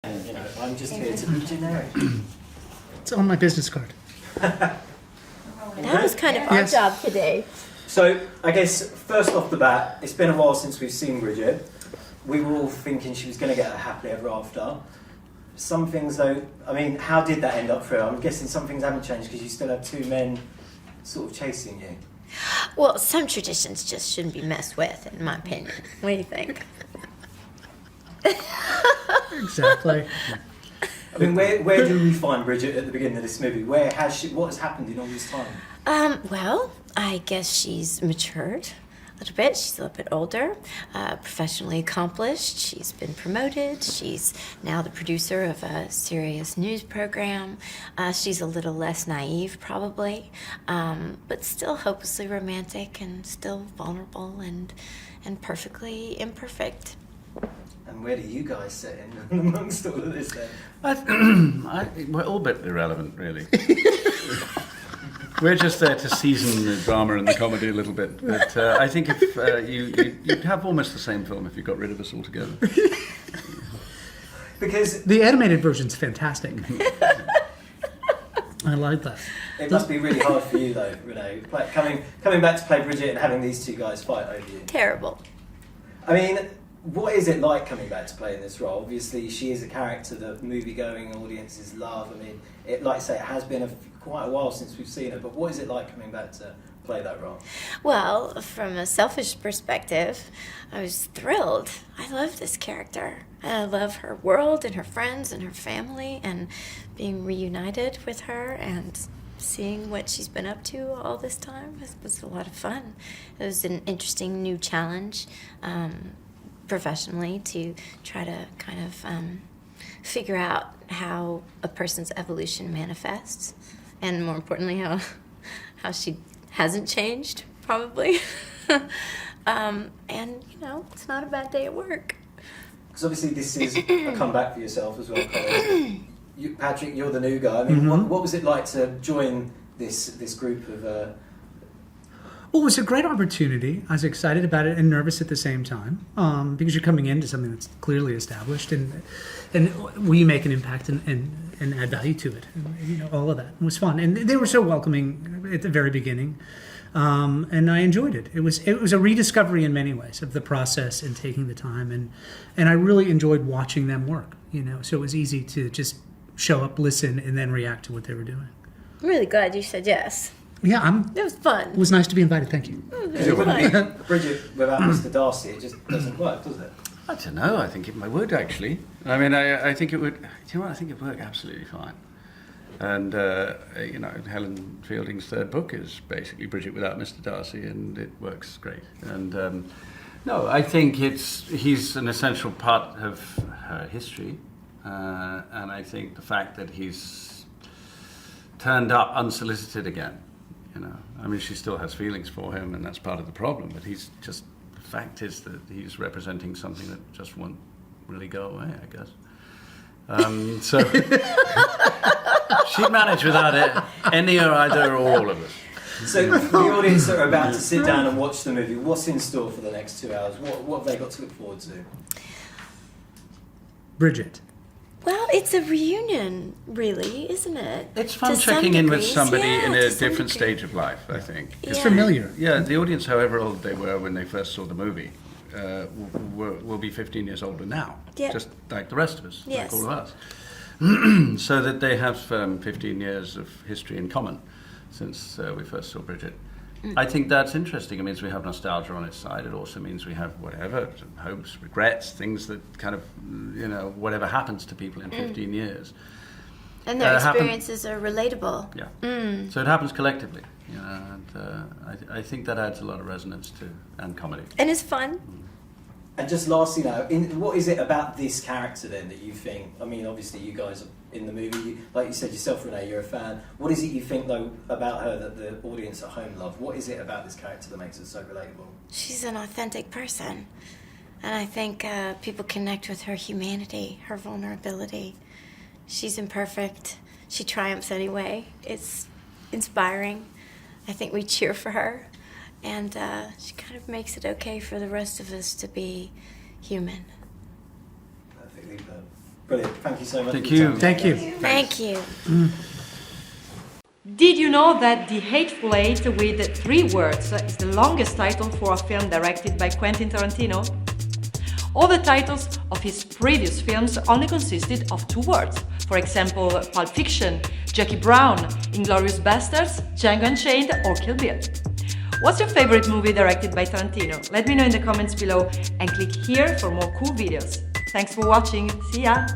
You know, I'm just here to be generic. It's on my business card. That was kind of our job today. So, I guess, first off the bat, it's been a while since we've seen Bridget. We were all thinking she was going to get a happily ever after. Some things, though, I mean, how did that end up for her? I'm guessing some things haven't changed because you still have two men sort of chasing you. Well, some traditions just shouldn't be messed with, in my opinion. What do you think? Exactly. I mean, where do we find Bridget at the beginning of this movie? What has happened in all this time? Well, I guess she's matured a little bit. She's a little bit older, professionally accomplished. She's been promoted. She's now the producer of a serious news program. She's a little less naive, probably, but still hopelessly romantic and still vulnerable and perfectly imperfect. And where do you guys sit in amongst all of this then? We're all a bit irrelevant, really. We're just there to season the drama and the comedy a little bit. But I think if you'd have almost the same film if you got rid of us altogether. Because the animated version's fantastic. I like that. It must be really hard for you, though, Renee, coming back to play Bridget and having these two guys fight over you. Terrible. I mean, what is it like coming back to play in this role? Obviously, she is a character that movie-going audiences love. I mean, like I say, it has been quite a while since we've seen her, but what is it like coming back to play that role? Well, from a selfish perspective, I was thrilled. I love this character. I love her world and her friends and her family, and being reunited with her and seeing what she's been up to all this time was a lot of fun. It was an interesting new challenge. Professionally, to try to kind of figure out how a person's evolution manifests, and more importantly, how she hasn't changed, probably. And, you know, it's not a bad day at work. Because obviously this is a comeback for yourself as well, Colin. Patrick, you're the new guy. I mean, what was it like to join this group of... Well, it was a great opportunity. I was excited about it and nervous at the same time, because you're coming into something that's clearly established, and we make an impact and add value to it. And, you know, all of that. It was fun, and they were so welcoming at the very beginning, and I enjoyed it. It was a rediscovery in many ways of the process and taking the time, and I really enjoyed watching them work. You know, so it was easy to just show up, listen, and then react to what they were doing. I'm really glad you said yes. Yeah, it was fun. It was nice to be invited. Thank you. It wouldn't be Bridget without Mr. Darcy. It just doesn't work, does it? I don't know. I think it would, actually. I mean, I think it would. Do you know what? I think it would work absolutely fine. And you know, Helen Fielding's third book is basically Bridget without Mr. Darcy, and it works great. And no, I think he's an essential part of her history, and I think the fact that he's turned up unsolicited again. You know, I mean, she still has feelings for him, and that's part of the problem. But the fact is that he's representing something that just won't really go away, I guess. So she'd manage without it, any or either or all of us. So for the audience that are about to sit down and watch the movie, what's in store for the next 2 hours? What have they got to look forward to? Bridget. Well, it's a reunion, really, isn't it? It's fun checking in with somebody in a different stage of life, I think. It's familiar. Yeah, the audience, however old they were when they first saw the movie, will be 15 years older now, just like the rest of us, like all of us. So that they have 15 years of history in common since we first saw Bridget. I think that's interesting. It means we have nostalgia on its side. It also means we have whatever, hopes, regrets, things that kind of, you know, whatever happens to people in 15 years. And their experiences are relatable. Yeah. So it happens collectively, you know, and I think that adds a lot of resonance to and comedy. And it's fun. And just lastly now, what is it about this character then that you think, I mean, obviously you guys are in the movie, like you said yourself, Renee, you're a fan. What is it you think, though, about her that the audience at home love? What is it about this character that makes her so relatable? She's an authentic person. And I think people connect with her humanity, her vulnerability. She's imperfect. She triumphs anyway. It's inspiring. I think we cheer for her. And she kind of makes it okay for the rest of us to be human. Perfectly put. Brilliant. Thank you so much. Thank for your you. time. Thank you. Thank you. Did you know that The Hateful Eight with 3 words is the longest title for a film directed by Quentin Tarantino? All the titles of his previous films only consisted of 2 words. For example, Pulp Fiction, Jackie Brown, Inglourious Basterds, Django Unchained, or Kill Bill. What's your favorite movie directed by Tarantino? Let me know in the comments below and click here for more cool videos. Thanks for watching. See ya!